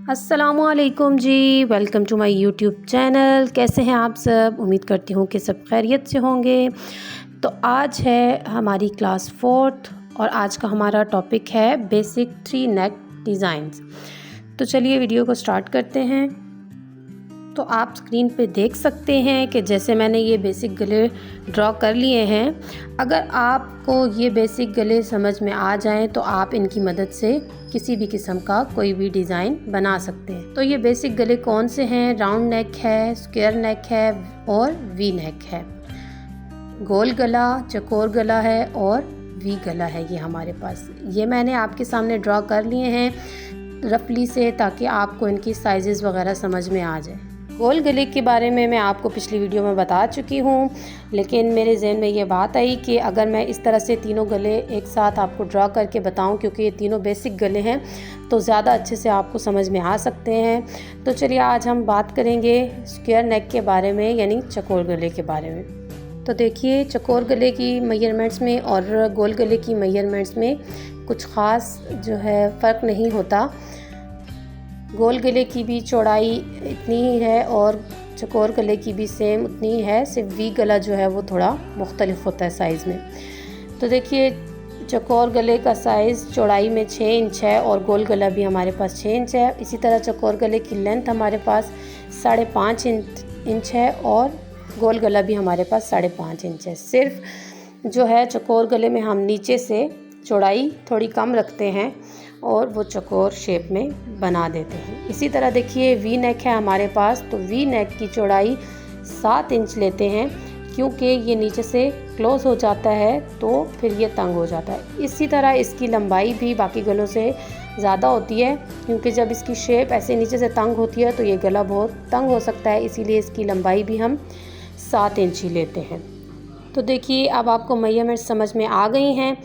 अस्सलामुअलैकुम जी, welcome to my YouTube channel. कैसे हैं आप सब? उम्मीद करती हूँ कि सब खैरियत से होंगे। तो आज है हमारी क्लास 4th और आज का हमारा टॉपिक है बेसिक 3 नेक डिज़ाइंस। तो चलिए वीडियो को स्टार्ट करते हैं। तो आप स्क्रीन पे देख सकते हैं कि जैसे मैंने ये बेसिक गले ड्रॉ कर लिए हैं। अगर आपको ये बेसिक गले समझ में आ जाएं तो आप इनकी मदद से किसी भी किस्म का कोई भी डिज़ाइन बना सकते हैं। तो ये बेसिक गले कौन से हैं? राउंड नेक है, स्क्वायर नेक है और वी नेक है। गोल गला, चकोर गला है और वी गला है ये हमारे पास। ये मैंने आपके सामने ड्रॉ कर लिए हैं रफली से, ताकि आपको इनकी साइज़ेस वगैरह समझ में आ जाए। गोल गले के बारे में मैं आपको पिछली वीडियो में बता चुकी हूँ, लेकिन मेरे जहन में ये बात आई कि अगर मैं इस तरह से तीनों गले एक साथ आपको ड्रॉ करके बताऊँ, क्योंकि ये तीनों बेसिक गले हैं तो ज़्यादा अच्छे से आपको समझ में आ सकते हैं। तो चलिए आज हम बात करेंगे स्क्वायर नेक के बारे में, यानी चकोर गले के बारे में। तो देखिए, चकोर गले की मेजरमेंट्स में और गोल गले की मेजरमेंट्स में कुछ ख़ास जो है फ़र्क नहीं होता। गोल गले की भी चौड़ाई इतनी ही है और चकोर गले की भी सेम उतनी ही है, सिर्फ वी गला जो है वो थोड़ा मुख्तलिफ होता है साइज़ में। तो देखिए, चकोर गले का साइज़ चौड़ाई में 6 इंच है और गोल गला भी हमारे पास 6 इंच है। इसी तरह चकोर गले की लेंथ हमारे पास 5.5 इंच है और गोल गला भी हमारे पास 5.5 इंच है। सिर्फ जो है चकोर गले में हम नीचे से चौड़ाई थोड़ी कम रखते हैं और वो चकोर शेप में बना देते हैं। इसी तरह देखिए, वी नेक है हमारे पास, तो वी नेक की चौड़ाई 7 इंच लेते हैं, क्योंकि ये नीचे से क्लोज हो जाता है तो फिर ये तंग हो जाता है। इसी तरह इसकी लंबाई भी बाकी गलों से ज़्यादा होती है, क्योंकि जब इसकी शेप ऐसे नीचे से तंग होती है तो ये गला बहुत तंग हो सकता है, इसीलिए इसकी लंबाई भी हम 7 इंच ही लेते हैं। तो देखिए, अब आपको मेजरमेंट समझ में आ गई हैं।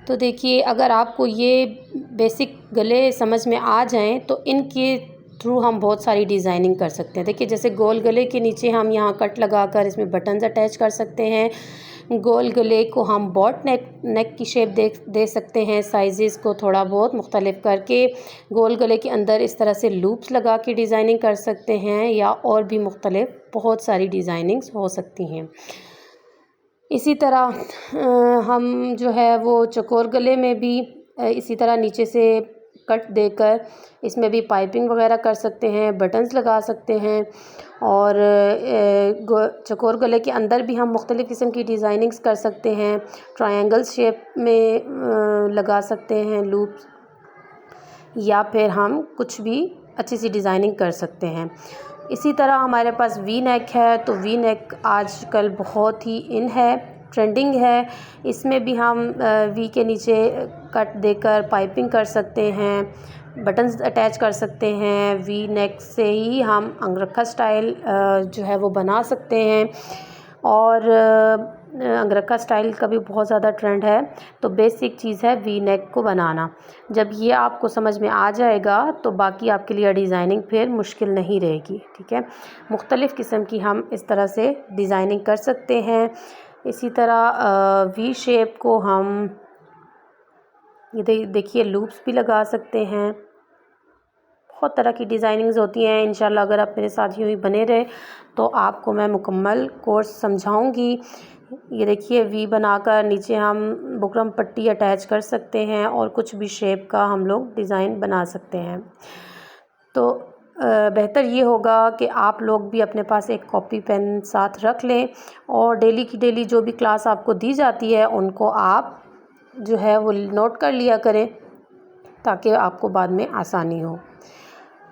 तो देखिए, अगर आपको ये बेसिक गले समझ में आ जाएं तो इनके थ्रू हम बहुत सारी डिज़ाइनिंग कर सकते हैं। देखिए, जैसे गोल गले के नीचे हम यहाँ कट लगाकर इसमें बटन्स अटैच कर सकते हैं। गोल गले को हम बॉट नेक की शेप दे सकते हैं, साइज़ेस को थोड़ा बहुत मुख्तलिफ करके। गोल गले के अंदर इस तरह से लूप्स लगा के डिज़ाइनिंग कर सकते हैं, या और भी मुख्तलिफ बहुत सारी डिज़ाइनिंग्स हो सकती हैं। इसी तरह हम जो है वो चकोर गले में भी इसी तरह नीचे से कट देकर इसमें भी पाइपिंग वगैरह कर सकते हैं, बटन्स लगा सकते हैं। और चकोर गले के अंदर भी हम मुख्तलिफ़ किस्म की डिज़ाइनिंग्स कर सकते हैं। ट्रायंगल शेप में लगा सकते हैं लूप्स, या फिर हम कुछ भी अच्छी सी डिज़ाइनिंग कर सकते हैं। इसी तरह हमारे पास वी नेक है, तो वी नेक आजकल बहुत ही इन है, ट्रेंडिंग है। इसमें भी हम वी के नीचे कट देकर पाइपिंग कर सकते हैं, बटन्स अटैच कर सकते हैं। वी नेक से ही हम अंगरखा स्टाइल जो है वो बना सकते हैं, और अंगरखा स्टाइल का भी बहुत ज़्यादा ट्रेंड है। तो बेसिक चीज़ है वी नेक को बनाना। जब ये आपको समझ में आ जाएगा तो बाकी आपके लिए डिज़ाइनिंग फिर मुश्किल नहीं रहेगी। ठीक है, मुख्तलिफ़ किस्म की हम इस तरह से डिज़ाइनिंग कर सकते हैं। इसी तरह वी शेप को हम ये देखिए लूप्स भी लगा सकते हैं। बहुत तरह की डिज़ाइनिंग्स होती हैं। इंशाल्लाह अगर आप मेरे साथ यूँ ही बने रहे तो आपको मैं मुकम्मल कोर्स समझाऊंगी। ये देखिए, वी बनाकर नीचे हम बुकरम पट्टी अटैच कर सकते हैं और कुछ भी शेप का हम लोग डिज़ाइन बना सकते हैं। तो बेहतर ये होगा कि आप लोग भी अपने पास एक कॉपी पेन साथ रख लें और डेली की डेली जो भी क्लास आपको दी जाती है उनको आप जो है वो नोट कर लिया करें, ताकि आपको बाद में आसानी हो।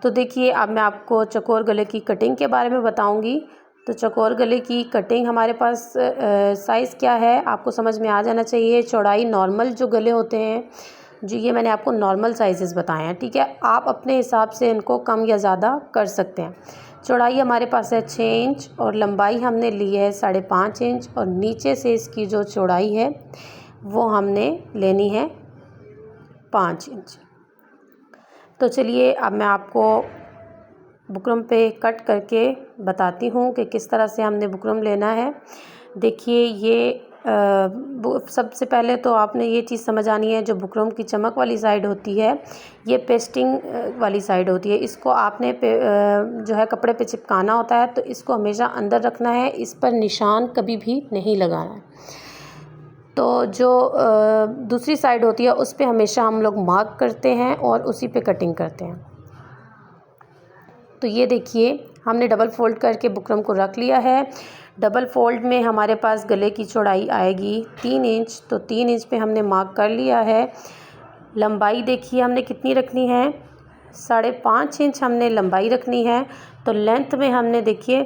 तो देखिए, अब मैं आपको चकोर गले की कटिंग के बारे में बताऊंगी। तो चकोर गले की कटिंग हमारे पास साइज़ क्या है आपको समझ में आ जाना चाहिए। चौड़ाई नॉर्मल जो गले होते हैं जी, ये मैंने आपको नॉर्मल साइज़ेस बताए हैं। ठीक है, आप अपने हिसाब से इनको कम या ज़्यादा कर सकते हैं। चौड़ाई हमारे पास है 6 इंच और लंबाई हमने ली है 5.5 इंच, और नीचे से इसकी जो चौड़ाई है वो हमने लेनी है 5 इंच। तो चलिए, अब मैं आपको बुकरम पे कट करके बताती हूँ कि किस तरह से हमने बुकरम लेना है। देखिए, ये सबसे पहले तो आपने ये चीज़ समझ आनी है, जो बुकरम की चमक वाली साइड होती है ये पेस्टिंग वाली साइड होती है। इसको आपने जो है कपड़े पे चिपकाना होता है, तो इसको हमेशा अंदर रखना है, इस पर निशान कभी भी नहीं लगाना है। तो जो दूसरी साइड होती है उस पे हमेशा हम लोग मार्क करते हैं और उसी पे कटिंग करते हैं। तो ये देखिए हमने डबल फ़ोल्ड करके बुकरम को रख लिया है। डबल फ़ोल्ड में हमारे पास गले की चौड़ाई आएगी 3 इंच, तो 3 इंच पे हमने मार्क कर लिया है। लंबाई देखिए हमने कितनी रखनी है, 5.5 इंच हमने लंबाई रखनी है। तो लेंथ में हमने देखिए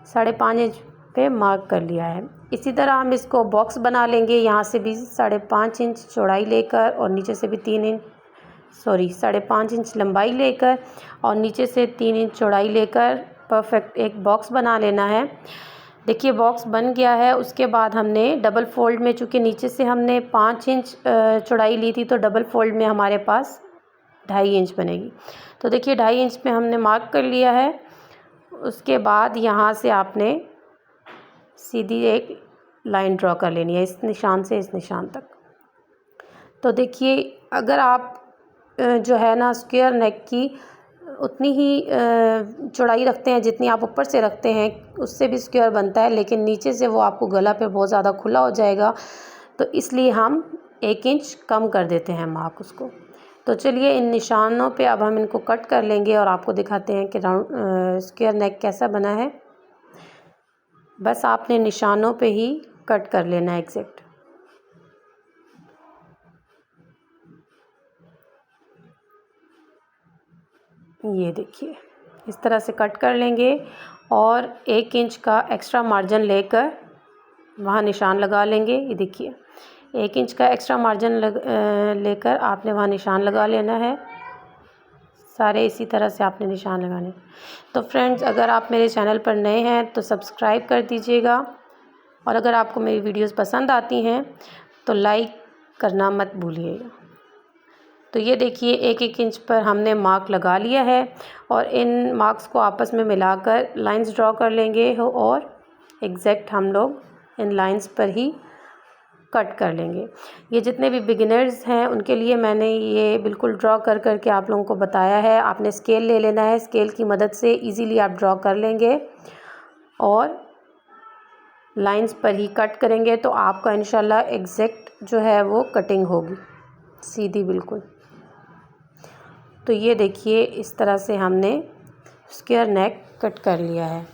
5.5 इंच पे मार्क कर लिया है। इसी तरह हम इसको बॉक्स बना लेंगे, यहाँ से भी 5.5 इंच चौड़ाई लेकर और नीचे से भी 5.5 इंच लंबाई लेकर और नीचे से 3 इंच चौड़ाई लेकर परफेक्ट एक बॉक्स बना लेना है। देखिए बॉक्स बन गया है। उसके बाद हमने डबल फ़ोल्ड में, चूँकि नीचे से हमने 5 इंच चौड़ाई ली थी, तो डबल फ़ोल्ड में हमारे पास 2.5 इंच बनेगी। तो देखिए 2.5 इंच पे हमने मार्क कर लिया है। उसके बाद यहाँ से आपने सीधी एक लाइन ड्रॉ कर लेनी है, इस निशान से इस निशान तक। तो देखिए अगर आप जो है ना स्क्वायर नेक की उतनी ही चौड़ाई रखते हैं जितनी आप ऊपर से रखते हैं, उससे भी स्क्वायर बनता है, लेकिन नीचे से वो आपको गला पे बहुत ज़्यादा खुला हो जाएगा, तो इसलिए हम 1 इंच कम कर देते हैं मार्क उसको। तो चलिए इन निशानों पे अब हम इनको कट कर लेंगे और आपको दिखाते हैं कि राउंड स्क्वायर नेक कैसा बना है। बस आपने निशानों पे ही कट कर लेना है एग्जैक्ट। ये देखिए इस तरह से कट कर लेंगे और 1 इंच का एक्स्ट्रा मार्जिन लेकर वहाँ निशान लगा लेंगे। ये देखिए 1 इंच का एक्स्ट्रा मार्जिन लेकर आपने वहाँ निशान लगा लेना है। सारे इसी तरह से आपने निशान लगाने। तो फ्रेंड्स अगर आप मेरे चैनल पर नए हैं तो सब्सक्राइब कर दीजिएगा, और अगर आपको मेरी वीडियोस पसंद आती हैं तो लाइक करना मत भूलिएगा। तो ये देखिए 1-1 इंच पर हमने मार्क लगा लिया है और इन मार्क्स को आपस में मिलाकर लाइंस ड्रॉ कर लेंगे और एग्जैक्ट हम लोग इन लाइंस पर ही कट कर लेंगे। ये जितने भी बिगिनर्स हैं उनके लिए मैंने ये बिल्कुल ड्रॉ कर करके आप लोगों को बताया है। आपने स्केल ले लेना है, स्केल की मदद से इजीली आप ड्रॉ कर लेंगे और लाइंस पर ही कट करेंगे, तो आपका इंशाल्लाह एग्जैक्ट जो है वो कटिंग होगी सीधी बिल्कुल। तो ये देखिए इस तरह से हमने स्क्वायर नेक कट कर लिया है।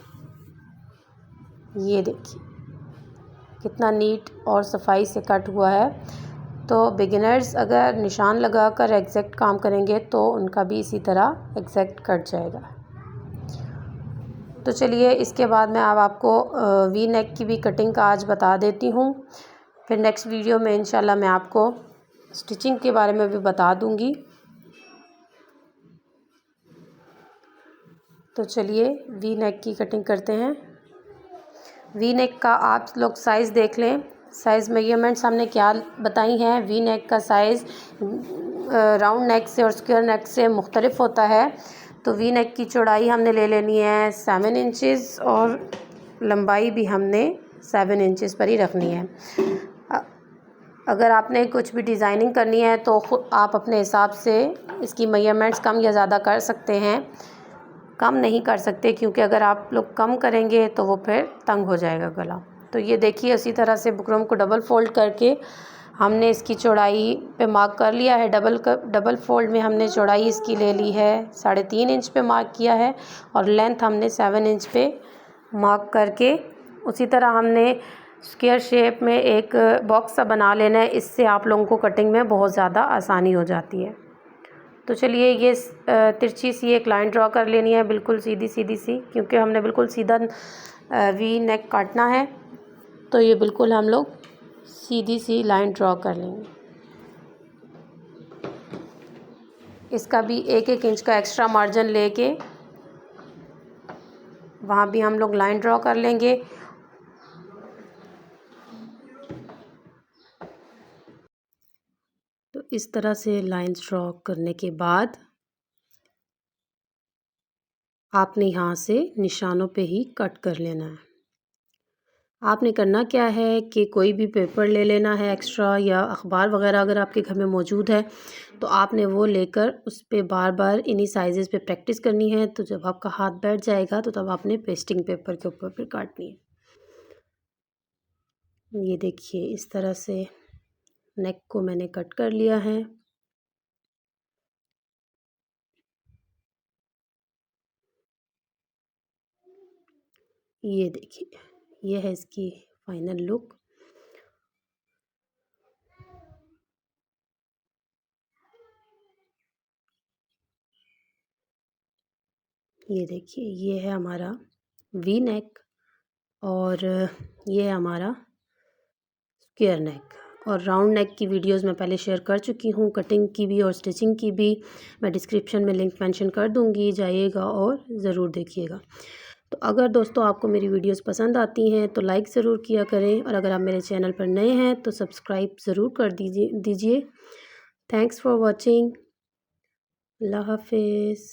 ये देखिए कितना नीट और सफाई से कट हुआ है। तो बिगिनर्स अगर निशान लगाकर एग्जैक्ट काम करेंगे तो उनका भी इसी तरह एग्जैक्ट कट जाएगा। तो चलिए इसके बाद मैं अब आपको वी नेक की भी कटिंग का आज बता देती हूँ। फिर नेक्स्ट वीडियो में इंशाल्लाह मैं आपको स्टिचिंग के बारे में भी बता दूँगी। तो चलिए वी नेक की कटिंग करते हैं। वी नेक का आप लोग साइज़ देख लें, साइज़ मेजरमेंट्स हमने क्या बताई हैं। वी नेक का साइज़ राउंड नेक से और स्क्वायर नेक से मुख्तलिफ होता है। तो वी नेक की चौड़ाई हमने ले लेनी है 7 इंचेस और लंबाई भी हमने 7 इंचेस पर ही रखनी है। अगर आपने कुछ भी डिज़ाइनिंग करनी है तो आप अपने हिसाब से इसकी मेजरमेंट्स कम या ज़्यादा कर सकते हैं। कम नहीं कर सकते क्योंकि अगर आप लोग कम करेंगे तो वो फिर तंग हो जाएगा गला। तो ये देखिए इसी तरह से बुकरम को डबल फ़ोल्ड करके हमने इसकी चौड़ाई पे मार्क कर लिया है। डबल फ़ोल्ड में हमने चौड़ाई इसकी ले ली है 3.5 इंच पे मार्क किया है और लेंथ हमने 7 इंच पे मार्क करके उसी तरह हमने स्क्वायर शेप में एक बॉक्स सा बना लेना है। इससे आप लोगों को कटिंग में बहुत ज़्यादा आसानी हो जाती है। तो चलिए ये तिरछी सी एक लाइन ड्रॉ कर लेनी है, बिल्कुल सीधी सीधी सी, क्योंकि हमने बिल्कुल सीधा वी नेक काटना है। तो ये बिल्कुल हम लोग सीधी सी लाइन ड्रॉ कर लेंगे। इसका भी 1-1 इंच का एक्स्ट्रा मार्जिन लेके वहाँ भी हम लोग लाइन ड्रॉ कर लेंगे। तो इस तरह से लाइंस ड्रॉ करने के बाद आपने यहाँ से निशानों पे ही कट कर लेना है। आपने करना क्या है कि कोई भी पेपर ले लेना है एक्स्ट्रा, या अखबार वगैरह अगर आपके घर में मौजूद है तो आपने वो लेकर उस पे बार बार इन्हीं साइज़ेस पे प्रैक्टिस करनी है। तो जब आपका हाथ बैठ जाएगा तो तब आपने पेस्टिंग पेपर के ऊपर फिर काटनी है। ये देखिए इस तरह से नेक को मैंने कट कर लिया है। ये देखिए, ये है इसकी फाइनल लुक। ये देखिए, ये है हमारा वी नेक, और ये है हमारा स्क्वायर नेक। और राउंड नेक की वीडियोस मैं पहले शेयर कर चुकी हूँ, कटिंग की भी और स्टिचिंग की भी। मैं डिस्क्रिप्शन में लिंक मेंशन कर दूँगी, जाइएगा और ज़रूर देखिएगा। तो अगर दोस्तों आपको मेरी वीडियोस पसंद आती हैं तो लाइक ज़रूर किया करें, और अगर आप मेरे चैनल पर नए हैं तो सब्सक्राइब ज़रूर कर दीजिए। Thanks for watching. अल्लाह हाफिज़।